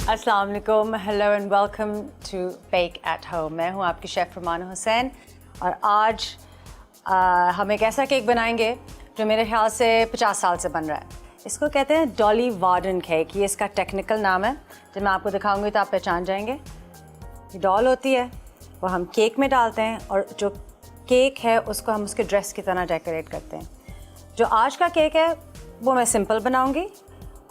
अस्सलाम वालेकुम, hello and welcome to Bake at Home. मैं हूँ आपकी शेफ़ रुमाना हुसैन और आज हम एक ऐसा केक बनाएंगे जो मेरे ख्याल से 50 साल से बन रहा है। इसको कहते हैं डॉली वार्डन केक, ये इसका टेक्निकल नाम है। जब मैं आपको दिखाऊंगी तो आप पहचान जाएंगे। डॉल होती है, वो हम केक में डालते हैं और जो केक है उसको हम उसके ड्रेस की तरह डेकोरेट करते हैं। जो आज का केक है वो मैं सिंपल बनाऊंगी।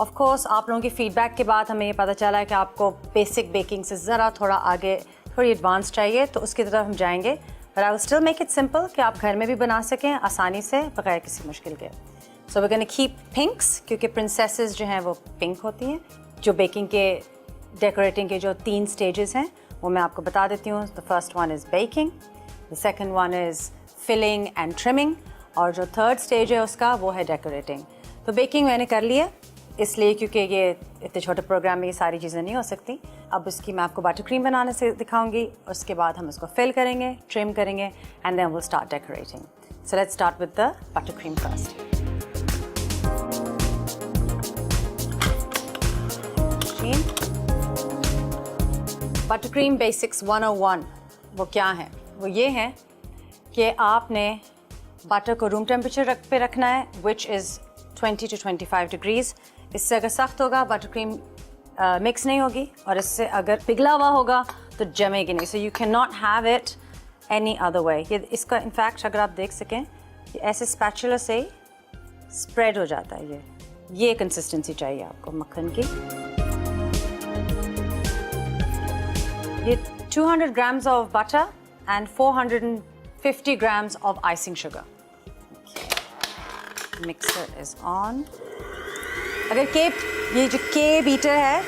ऑफ कोर्स आप लोगों की फ़ीडबैक के बाद हमें ये पता चला है कि आपको बेसिक बेकिंग से ज़रा थोड़ा आगे, थोड़ी एडवांस चाहिए, तो उसकी तरफ हम जाएंगे। But I will still make it simple कि आप घर में भी बना सकें आसानी से बगैर किसी मुश्किल के। So we gonna keep pinks, क्योंकि प्रिंसेसेस जो हैं वो पिंक होती हैं। जो बेकिंग के डेकोरेटिंग के जो 3 स्टेजेस हैं वो मैं आपको बता देती हूँ। The first one is baking, the second one is filling and trimming, और जो थर्ड स्टेज है उसका वो है डेकोरेटिंग। तो बेकिंग मैंने कर ली है इसलिए क्योंकि ये इतने छोटे प्रोग्राम में ये सारी चीज़ें नहीं हो सकती। अब इसकी मैं आपको बटर क्रीम बनाने से दिखाऊंगी, उसके बाद हम इसको फिल करेंगे, ट्रिम करेंगे and then will start decorating. So let's start with the butter cream first. Butter cream basics 101 वो क्या है? वो ये है कि आपने बटर को रूम टेम्परेचर पे रखना है, विच इज़ 20 to 25 डिग्रीज़। इससे अगर सख्त होगा बटर क्रीम मिक्स नहीं होगी, और इससे अगर पिघला हुआ होगा तो जमेगी नहीं। So you can not have it any other way. ये इसका इनफैक्ट अगर आप देख सकें ये ऐसे स्पैचुला से स्प्रेड हो जाता है। ये कंसिस्टेंसी चाहिए आपको मक्खन की। ये 200 grams of butter and 450 grams of icing sugar. Mixer is on. अगर ये जो के बीटर है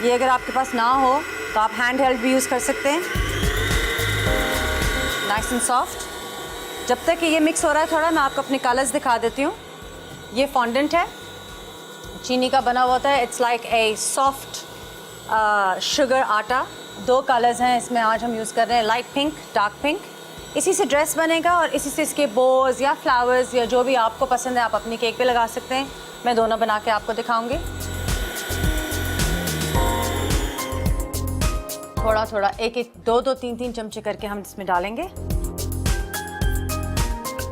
ये अगर आपके पास ना हो तो आप हैंड हेल्ड भी यूज़ कर सकते हैं। Nice and soft. जब तक कि ये मिक्स हो रहा है थोड़ा, मैं आपको अपने कलर्स दिखा देती हूँ। ये फॉन्डेंट है, चीनी का बना हुआ होता है। It's like a soft sugar आटा। 2 कलर्स हैं इसमें आज हम यूज़ कर रहे हैं, लाइट पिंक, डार्क पिंक। इसी से ड्रेस बनेगा और इसी से इसके बोज या फ्लावर्स या जो भी आपको पसंद है आप अपनी केक पे लगा सकते हैं। मैं दोनों बना के आपको दिखाऊंगी। थोड़ा थोड़ा एक 2 3 चमचे करके हम इसमें डालेंगे।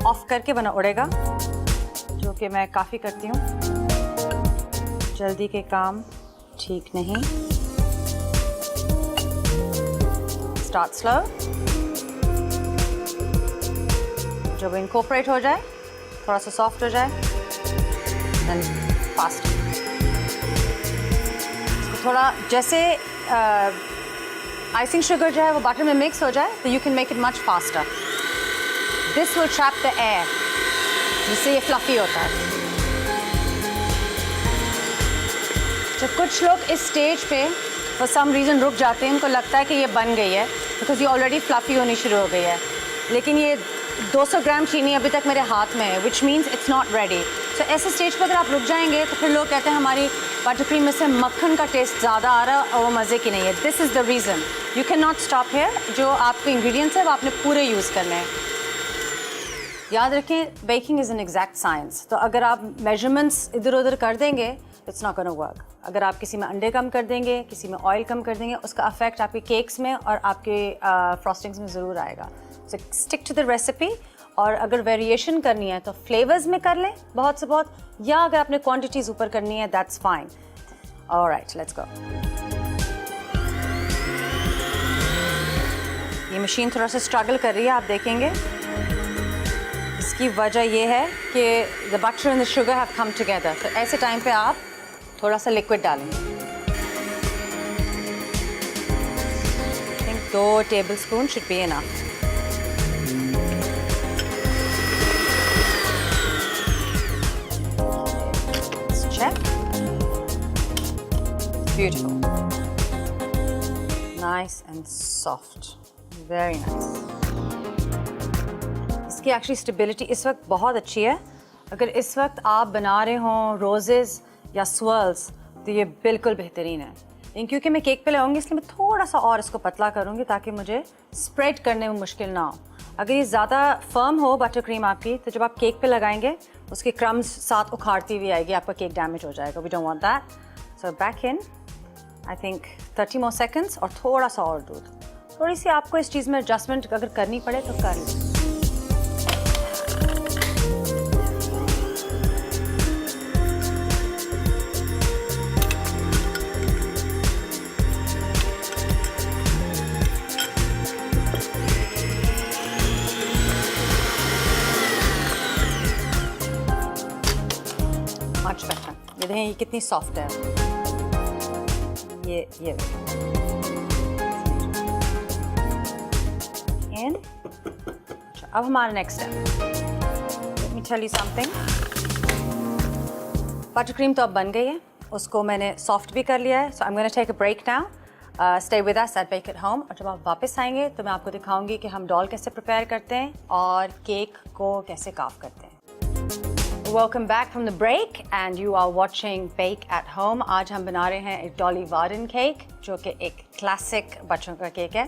ऑफ करके बना उड़ेगा, जो कि मैं काफ़ी करती हूँ। जल्दी के काम ठीक नहीं। Start slow. जब इनकॉर्पोरेट हो जाए, थोड़ा सा सॉफ्ट हो जाए, देन फास्ट। थोड़ा जैसे आइसिंग शुगर जो है वो बटर में मिक्स हो जाए तो you can make it much faster. This will trap the air, जिससे ये फ्लफी होता है। जब कुछ लोग इस स्टेज पे फॉर सम रीज़न रुक जाते हैं, उनको लगता है कि ये बन गई है बिकॉज ये ऑलरेडी फ्लफी होनी शुरू हो गई है, लेकिन ये 200 ग्राम चीनी अभी तक मेरे हाथ में है, which means it's not ready. So ऐसे स्टेज पर अगर आप रुक जाएंगे तो फिर लोग कहते हैं हमारी बटर क्रीम में से मक्खन का टेस्ट ज़्यादा आ रहा है और वो मज़े की नहीं है। This is the reason. You can not stop hair. जो आपके इंग्रेडिएंट्स है वो आपने पूरे यूज़ करने हैं। याद रखें, baking is an exact science. तो अगर आप मेजरमेंट्स इधर उधर कर देंगे इट्स नॉट गोना वर्क। अगर आप किसी में अंडे कम कर देंगे, किसी में ऑयल कम कर देंगे, उसका अफेक्ट आपके केक्स में और आपके फ्रॉस्टिंग्स में ज़रूर आएगा। So stick to the recipe. और अगर वेरिएशन करनी है तो फ्लेवर्स में कर लें बहुत से बहुत, या अगर आपने क्वांटिटीज़ ऊपर करनी है that's fine. Alright, let's go. ये मशीन थोड़ा सा स्ट्रगल कर रही है, आप देखेंगे। इसकी वजह ये है कि the butter and the sugar have come together. तो ऐसे टाइम पे आप थोड़ा सा लिक्विड डालेंगे। I think 2 tablespoon should be enough. Check. Beautiful. Nice and soft. Very nice. इसकी एक्चुअली स्टेबिलिटी इस वक्त बहुत अच्छी है। अगर इस वक्त आप बना रहे हों रोजेज़ या स्वर्ल्स तो ये बिल्कुल बेहतरीन है। लेकिन क्योंकि मैं केक पे लगाऊंगी इसलिए मैं थोड़ा सा और इसको पतला करूंगी ताकि मुझे स्प्रेड करने में मुश्किल ना हो। अगर ये ज़्यादा फर्म हो बटर क्रीम आपकी, तो जब आप केक पे लगाएंगे उसके क्रम्स साथ उखाड़ती हुई आएगी, आपका केक डैमेज हो जाएगा। We don't want that. So back in I think 30 more seconds और थोड़ा सा और दूध। थोड़ी सी आपको इस चीज़ में एडजस्टमेंट अगर करनी पड़े तो कर लो। Much better. ये देखें ये कितनी सॉफ्ट है। ये इन। अब हमारा next step, let me tell you something. Butter cream तो अब बन गई है, उसको मैंने सॉफ्ट भी कर लिया है। So I am gonna take a break now. Stay with us at bake at home. और जब आप वापस आएंगे तो मैं आपको दिखाऊंगी कि हम डॉल कैसे प्रिपेयर करते हैं और केक को कैसे काफ करते हैं। Welcome back from the break and you are watching Bake at Home. आज हम बना रहे हैं एक डॉली वार्डन केक जो कि एक क्लासिक बच्चों का केक है।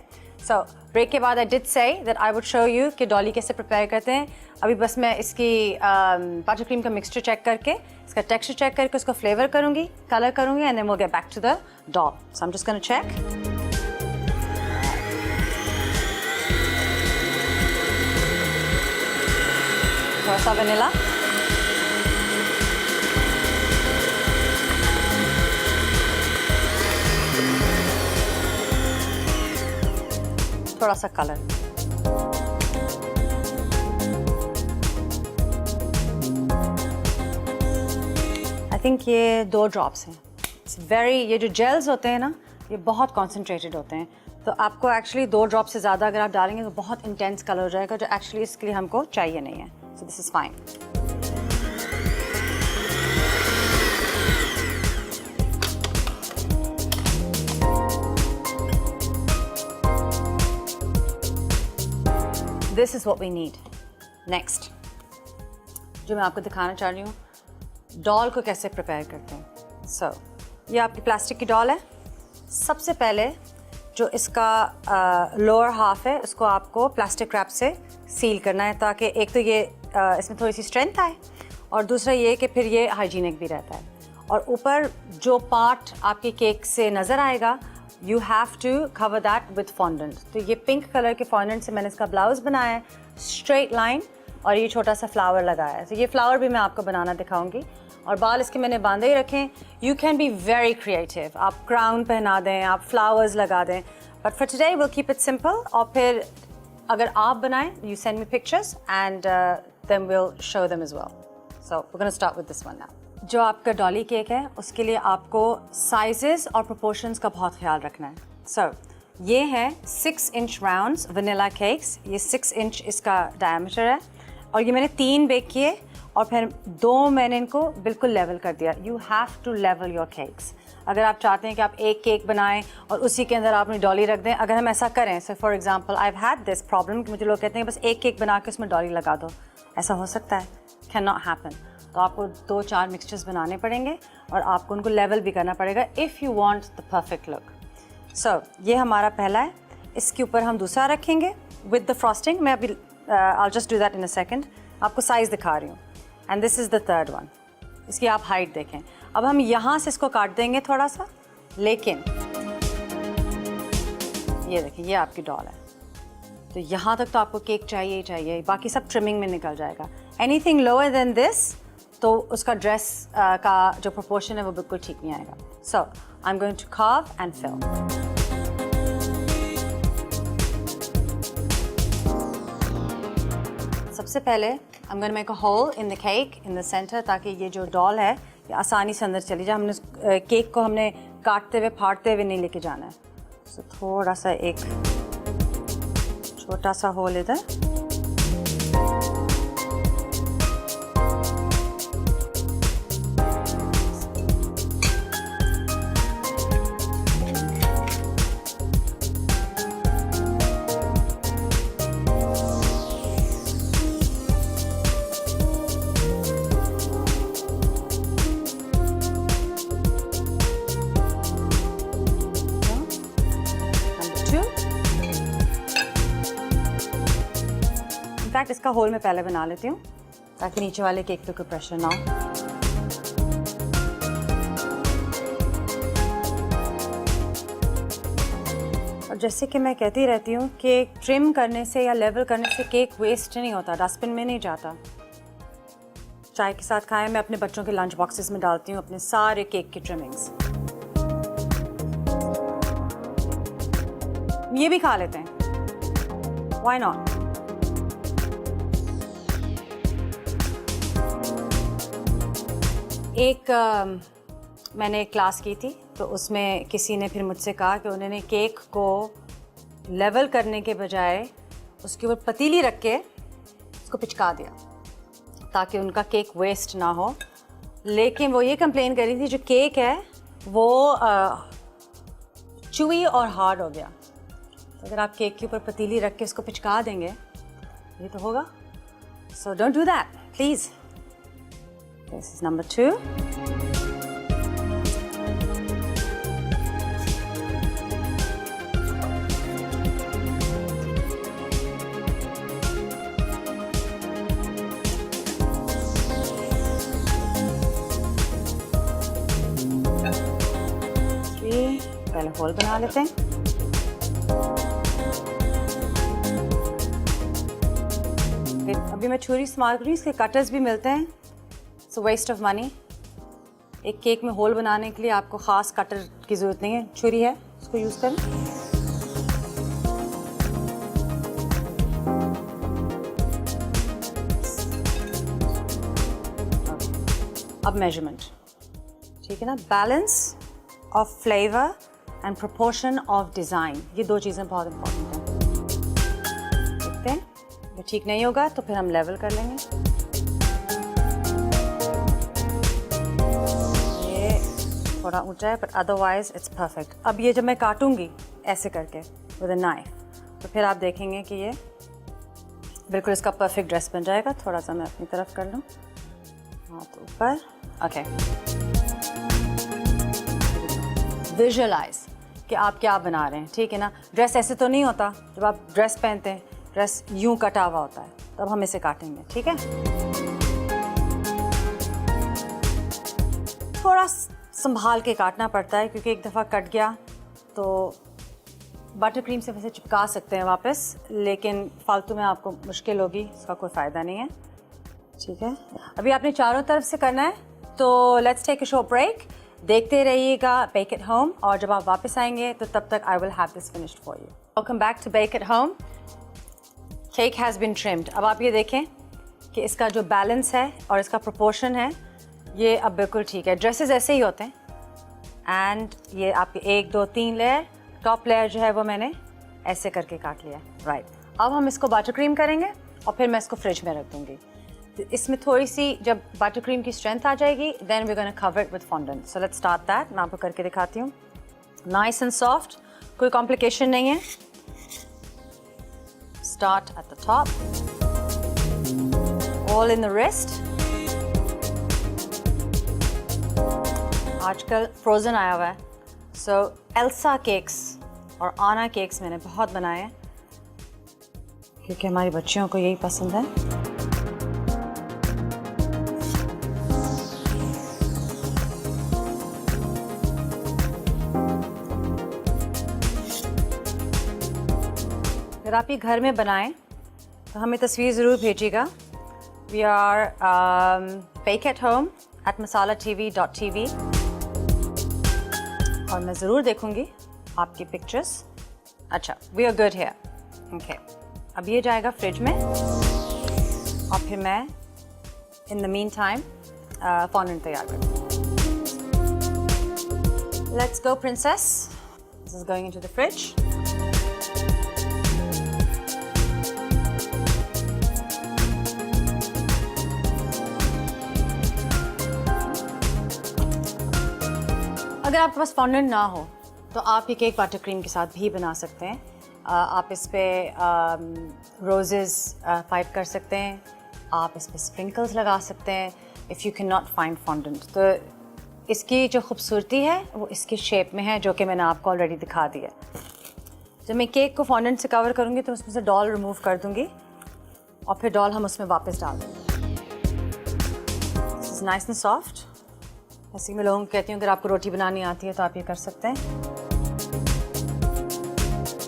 So break के बाद I did say that I would show you कि डॉली कैसे प्रिपेयर करते हैं। अभी बस मैं इसकी बटर क्रीम का मिक्सचर चेक करके, इसका टेक्सचर चेक करके उसको फ्लेवर करूँगी, कलर करूँगी and then we'll get back to the doll. So I'm just going to check. थोड़ा सा वनीला, थोड़ा सा कलर। आई थिंक ये 2 ड्रॉप्स हैं। इट्स वेरी, ये जो जेल्स होते हैं ना ये बहुत कॉन्सेंट्रेटेड होते हैं, तो आपको एक्चुअली 2 ड्रॉप से ज़्यादा अगर आप डालेंगे तो बहुत इंटेंस कलर हो जाएगा, जो एक्चुअली इसके लिए हमको चाहिए नहीं है। So this is fine. This is what we need. Next, जो मैं आपको दिखाना चाह रही हूँ, डॉल को कैसे प्रिपेयर करते हैं। So, ये आपकी प्लास्टिक की डॉल है। सबसे पहले जो इसका लोअर हाफ है उसको आपको प्लास्टिक रैप से सील करना है, ताकि एक तो ये इसमें थोड़ी सी स्ट्रेंथ आए और दूसरा ये कि फिर ये हाइजीनिक भी रहता है। और ऊपर जो पार्ट आपके केक से नज़र आएगा, You have to cover that with fondant. तो ये पिंक कलर के fondant से मैंने इसका ब्लाउज बनाया है, स्ट्रेट लाइन, और ये छोटा सा फ्लावर लगाया है। तो ये फ्लावर भी मैं आपको बनाना दिखाऊंगी। और बाल इसके मैंने बांधे ही रखे हैं। You can be very creative. आप क्राउन पहना दें, आप फ्लावर्स लगा दें, but for today we'll keep it simple. और फिर अगर आप बनाएं, you send me pictures and then we'll show them as well. So we're going to start with this one now. जो आपका डॉली केक है उसके लिए आपको साइजेस और प्रोपोर्शंस का बहुत ख्याल रखना है। सो ये है 6 इंच राउंड्स वनीला केक्स। ये 6 इंच इसका डायमीटर है और ये मैंने 3 बेक किए और फिर 2 मैंने इनको बिल्कुल लेवल कर दिया। You have to level your cakes. अगर आप चाहते हैं कि आप एक केक बनाएं और उसी के अंदर आप अपनी डॉली रख दें, अगर हम ऐसा करें, so for example I have had this problem कि मुझे लोग कहते हैं बस एक केक बना के उसमें डॉली लगा दो। ऐसा हो सकता है? Can not happen. तो आपको 2-4 मिक्सचर्स बनाने पड़ेंगे और आपको उनको लेवल भी करना पड़ेगा if you want the perfect look. So ये हमारा पहला है। इसके ऊपर हम दूसरा रखेंगे विद द फ्रॉस्टिंग। मैं अभी I just do that in a second. आपको साइज़ दिखा रही हूँ। And this is the third one. इसकी आप हाइट देखें। अब हम यहाँ से इसको काट देंगे थोड़ा सा, लेकिन ये देखिए, ये आपकी डॉल है। तो यहाँ तक तो आपको केक चाहिए ही चाहिए, बाकी सब ट्रिमिंग में निकल जाएगा। एनीथिंग लोअर देन दिस तो उसका ड्रेस का जो प्रोपोर्शन है वो बिल्कुल ठीक नहीं आएगा। So I am going to carve and fill. सबसे पहले I am going to make a hole in the cake in the centre, ताकि ये जो डॉल है ये आसानी से अंदर चली जाए। हमने केक को हमने काटते हुए फाड़ते हुए नहीं लेके जाना है। सो थोड़ा सा एक छोटा सा होल इधर, इनफैक्ट इसका होल मैं पहले बना लेती हूँ ताकि नीचे वाले केक पे कोई प्रेशर ना हो। जैसे कि मैं कहती रहती हूँ, केक ट्रिम करने से या लेवल करने से केक वेस्ट नहीं होता, डस्टबिन में नहीं जाता। चाय के साथ खाएं, मैं अपने बच्चों के लंच बॉक्सेस में डालती हूँ अपने सारे केक की ट्रिमिंग्स। ये भी खा लेते हैं, व्हाई नॉट। मैंने एक क्लास की थी, तो उसमें किसी ने फिर मुझसे कहा कि उन्होंने केक को लेवल करने के बजाय उसके ऊपर पतीली रख के उसको पिचका दिया ताकि उनका केक वेस्ट ना हो। लेकिन वो ये कंप्लेन कर रही थी जो केक है वो चुई और हार्ड हो गया। तो अगर आप केक के ऊपर पतीली रख के उसको पिचका देंगे ये तो होगा। So don't do that please. This is number 2। पहले होल बना लेते हैं। अभी मैं छुरी इस्तेमाल करूँ, इसके कटर्स भी मिलते हैं, सो वेस्ट ऑफ मनी। एक केक में होल बनाने के लिए आपको ख़ास कटर की ज़रूरत नहीं है, छुरी है उसको यूज़ करें। अब मेजरमेंट, ठीक है ना, balance of flavour and proportion of design, ये 2 चीज़ें बहुत इंपॉर्टेंट हैं। देखते हैं, ये ठीक नहीं होगा तो फिर हम लेवल कर लेंगे। ये थोड़ा ऊंचा है, बट अदरवाइज इट्स परफेक्ट। अब ये जब मैं काटूंगी ऐसे करके विद अ नाइफ, तो फिर आप देखेंगे कि ये बिल्कुल इसका परफेक्ट ड्रेस बन जाएगा। थोड़ा सा मैं अपनी तरफ कर लूँ, हाथ ऊपर, ओके। विजुअलाइज कि आप क्या बना रहे हैं, ठीक है ना। ड्रेस ऐसे तो नहीं होता, जब आप ड्रेस पहनते हैं ड्रेस यूं कटा हुआ होता है, तब हम इसे काटेंगे, ठीक है। थोड़ा संभाल के काटना पड़ता है क्योंकि एक दफ़ा कट गया तो बटर क्रीम से वैसे चिपका सकते हैं वापस, लेकिन फालतू में आपको मुश्किल होगी, इसका कोई फ़ायदा नहीं है, ठीक है। अभी आपने चारों तरफ से करना है, तो let's take a short break. देखते रहिएगा बेक एट होम, और जब आप वापस आएंगे तो तब तक I will have this finished for you. Welcome back to Bake at Home. Cake has been trimmed. अब आप ये देखें कि इसका जो बैलेंस है और इसका प्रोपोर्शन है ये अब बिल्कुल ठीक है। ड्रेसेस ऐसे ही होते हैं, एंड ये आपके 1 2 3 लेयर, टॉप लेयर जो है वो मैंने ऐसे करके काट लिया, राइट। अब हम इसको बटर क्रीम करेंगे और फिर मैं इसको फ्रिज में रख दूँगी। इसमें थोड़ी सी जब बटर क्रीम की स्ट्रेंथ आ जाएगी, then we gonna cover it with fondant. So let's start that. मैं आपको करके दिखाती हूँ। नाइस एंड सॉफ्ट, कोई कॉम्प्लिकेशन नहीं है। Start at the top, all in the wrist. आजकल फ्रोज़न आया हुआ है, सो एल्सा केक्स और आना केक्स मैंने बहुत बनाए हैं क्योंकि हमारी बच्चियों को यही पसंद है। अगर आप ये घर में बनाएं तो हमें तस्वीर ज़रूर भेजिएगा। We are Bake at Home @masalatv.tv, और मैं ज़रूर देखूंगी आपकी पिक्चर्स। अच्छा, we are good here, okay. अब ये जाएगा फ्रिज में, और फिर मैं in the meantime fondant तैयार करूँ। Let's go princess, this is going into the fridge. अगर आपके पास फॉन्डेंट ना हो तो आप ये केक बटर क्रीम के साथ भी बना सकते हैं। आप इस पर रोजेस पाइप कर सकते हैं, आप इस पर स्प्रिंकल्स लगा सकते हैं if you can not find fondant. तो इसकी जो खूबसूरती है वो इसकी शेप में है, जो कि मैंने आपको ऑलरेडी दिखा दी है। जब मैं केक को फॉन्डेंट से कवर करूँगी तो उसमें से डॉल रिमूव कर दूँगी और फिर डॉल हम उसमें वापस डाल देंगे। This is nice and soft. ऐसे मैं लोगों को कहती हूँ अगर आपको रोटी बनानी आती है तो आप ये कर सकते हैं।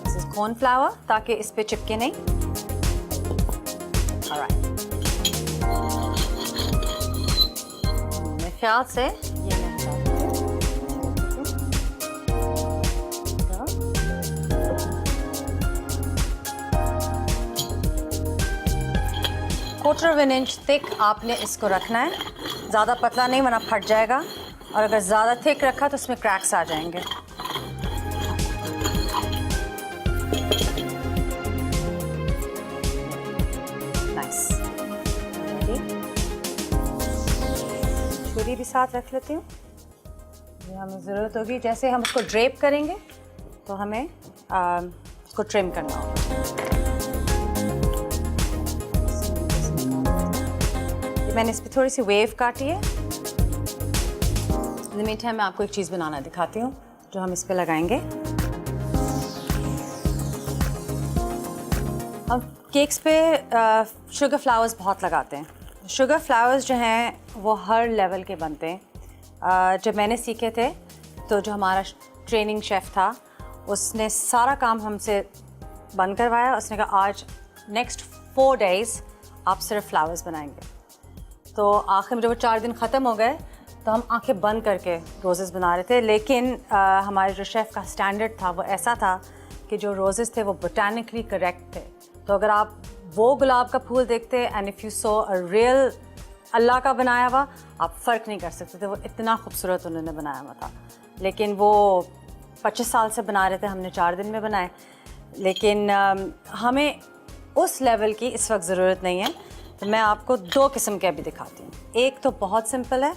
दिस कॉर्नफ्लावर ताकि इस पे चिपके नहीं। ऑलराइट, मेरे ख्याल से ये मैं हटा quarter of an inch thick आपने इसको रखना है, ज़्यादा पतला नहीं वरना फट जाएगा, और अगर ज़्यादा थिक रखा तो उसमें क्रैक्स आ जाएंगे। नाइस, छुरी भी साथ रख लेती हूँ, ये हमें ज़रूरत होगी। जैसे हम उसको ड्रेप करेंगे तो हमें इसको ट्रिम करना होगा। मैंने इस पर थोड़ी सी वेव काटी है। इन द मीन टाइम मैं आपको एक चीज़ बनाना दिखाती हूँ जो हम इस पे लगाएंगे। हम केक्स पे शुगर फ्लावर्स बहुत लगाते हैं। शुगर फ्लावर्स जो हैं वो हर लेवल के बनते हैं। जब मैंने सीखे थे तो जो हमारा ट्रेनिंग शेफ़ था उसने सारा काम हमसे बंद करवाया। उसने कहा आज नेक्स्ट 4 days आप सिर्फ फ्लावर्स बनाएंगे। तो आखिर में जब वो 4 दिन ख़त्म हो गए तो हम आंखें बंद करके रोज़ेस बना रहे थे, लेकिन हमारे जो शेफ़ का स्टैंडर्ड था वो ऐसा था कि जो रोज़ेस थे वो बोटानिकली करेक्ट थे। तो अगर आप वो गुलाब का फूल देखते and if you saw a real Allah का बनाया हुआ, आप फ़र्क नहीं कर सकते थे। वो इतना खूबसूरत उन्होंने बनाया हुआ था, लेकिन वो 25 साल से बना रहे थे, हमने 4 दिन में बनाए। लेकिन हमें उस लेवल की इस वक्त ज़रूरत नहीं है। तो मैं आपको 2 किस्म के अभी दिखाती हूँ। एक तो बहुत सिंपल है,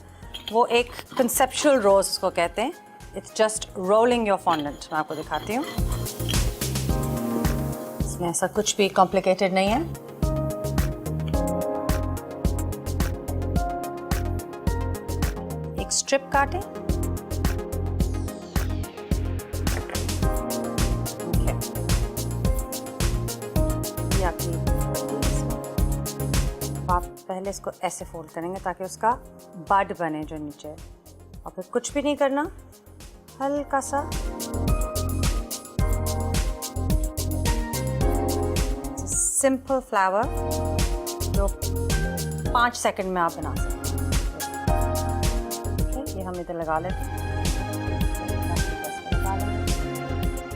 वो एक कंसेप्चुअल रोज़ उसको कहते हैं। It's just rolling your fondant. मैं आपको दिखाती हूँ, इसमें ऐसा कुछ भी कॉम्प्लिकेटेड नहीं है। एक स्ट्रिप काटें, ये आपकी। आप पहले इसको ऐसे फोल्ड करेंगे ताकि उसका बड बने जो नीचे, और फिर कुछ भी नहीं करना, हल्का सा सिंपल फ्लावर जो 5 सेकंड में आप बना सकते हैं। ये हम इधर लगा लेते हैं।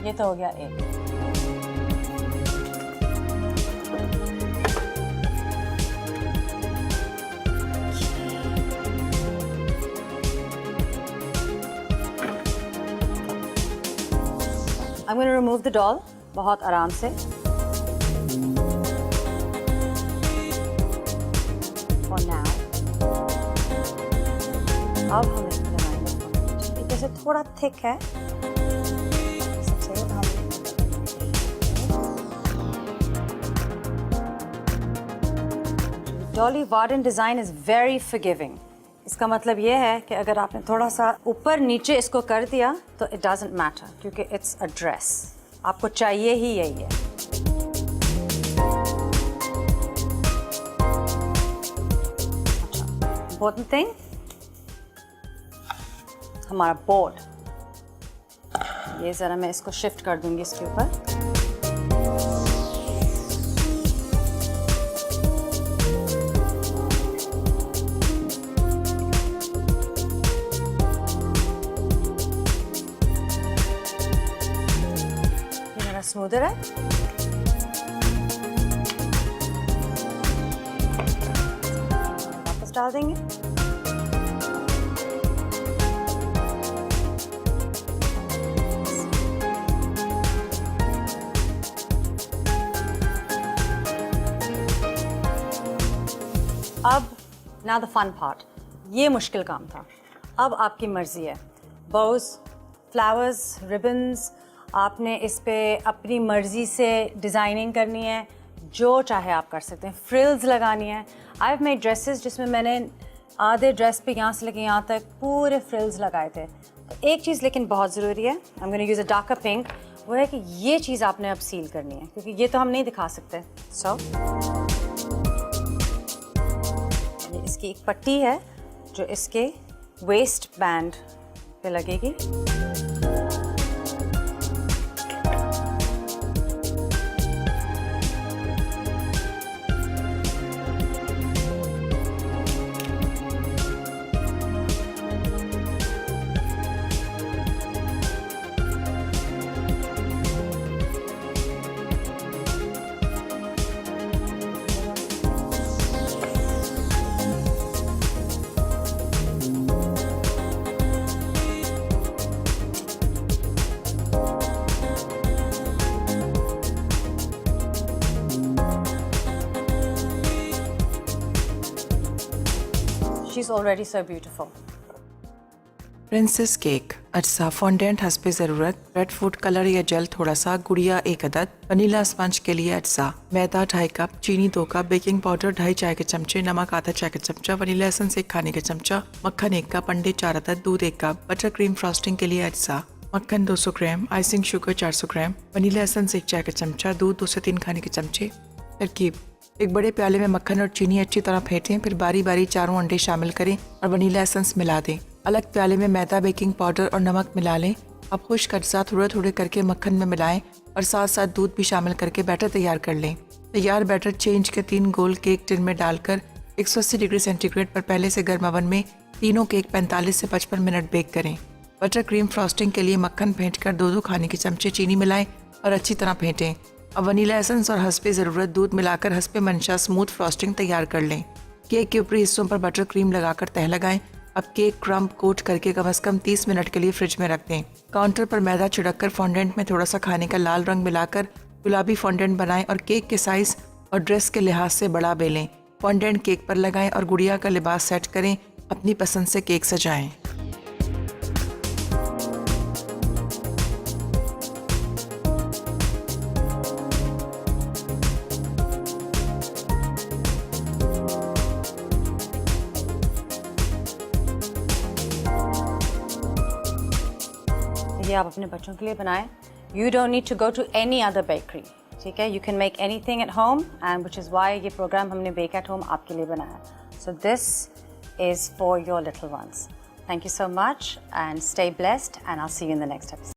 ये तो हो गया एक। I'm going to remove the doll बहुत आराम से। For now, अब हम इसको लगाएंगे। जैसे थोड़ा थिक है, सबसे हम Dolly warden design is very forgiving। इसका मतलब ये है कि अगर आपने थोड़ा सा ऊपर नीचे इसको कर दिया तो इट डजंट मैटर, क्योंकि इट्स अ ड्रेस, आपको चाहिए ही यही है। इम्पोर्टेंट थिंग, हमारा बोर्ड, ये ज़रा मैं इसको शिफ्ट कर दूंगी इसके ऊपर। स्मूदर है। वापस डाल देंगे। अब now the fun part, ये मुश्किल काम था। अब आपकी मर्जी है, बोज, फ्लावर्स, रिबन्स, आपने इस पे अपनी मर्ज़ी से डिज़ाइनिंग करनी है, जो चाहे आप कर सकते हैं। फ्रिल्स लगानी है। आई हैव मेड ड्रेसेस जिसमें मैंने आधे ड्रेस पे यहाँ से लेके यहाँ तक पूरे फ्रिल्स लगाए थे। तो एक चीज़ लेकिन बहुत ज़रूरी है, आई am gonna use a darker pink, वो है कि ये चीज़ आपने अब सील करनी है, क्योंकि ये तो हम नहीं दिखा सकते। सो ये इसकी एक पट्टी है जो इसके वेस्ट बैंड पे लगेगी। is already so beautiful. Princess cake. अज्जा फॉन्डेंट हस्ब ज़रूरत, रेड फूड कलर या जेल थोड़ा सा, गुड़िया 1 अदद, वनीला स्पंज के लिए अज्जा, मैदा 2.5 कप, चीनी 2 कप, बेकिंग पाउडर 2.5 चाय के चमचे, नमक आधा चाय का चमचा, वनीला एसेंस 1 खाने का चमचा, मक्खन 1 कप, अंडे 4 अदद, दूध 1 कप, बटर क्रीम फ्रॉस्टिंग के लिए अज्जा, मक्खन 200 ग्राम, आइसिंग शुगर 400 ग्राम, वनीला एसेंस 1 चाय का चमचा, दूध 2 से 3 खाने के चमचे। तरकीब: एक बड़े प्याले में मक्खन और चीनी अच्छी तरह फेंटें, फिर बारी बारी चारों अंडे शामिल करें और वनीला एसेंस मिला दें। अलग प्याले में मैदा, बेकिंग पाउडर और नमक मिला लें। अब खुश्क अज्जा थोड़े थोड़े करके मक्खन में मिलाएं और साथ साथ दूध भी शामिल करके बैटर तैयार कर लें। तैयार बैटर 6 इंच के 3 गोल केक टिन में डालकर 180 डिग्री सेंटीग्रेड पर पहले से गर्म ओवन में तीनों केक 45 से 55 मिनट बेक करें। बटर क्रीम फ्रॉस्टिंग के लिए मक्खन फेंट कर 2-2 खाने के चमचे चीनी मिलाएं और अच्छी तरह फेंटें। अब वनीला एसेंस और हस्बे ज़रूरत दूध मिलाकर हस्बे मंशा स्मूथ फ्रॉस्टिंग तैयार कर लें। केक के ऊपरी हिस्सों पर बटर क्रीम लगाकर तह लगाएं। अब केक क्रम्ब कोट करके कम से कम 30 मिनट के लिए फ्रिज में रख दें। काउंटर पर मैदा छिड़ककर फॉन्डेंट में थोड़ा सा खाने का लाल रंग मिलाकर गुलाबी फॉन्डेंट बनाएं और केक के साइज और ड्रेस के लिहाज से बड़ा बेलें। फॉन्डेंट केक पर लगाएं और गुड़िया का लिबास सेट करें। अपनी पसंद से केक सजाएं। ये आप अपने बच्चों के लिए बनाएं। You don't need to go to any other bakery. ठीक है, you can make anything at home, and which is why ये प्रोग्राम हमने Bake at Home आपके लिए बनाया। So this is for your little ones. Thank you so much and stay blessed, and I'll see you in the next episode.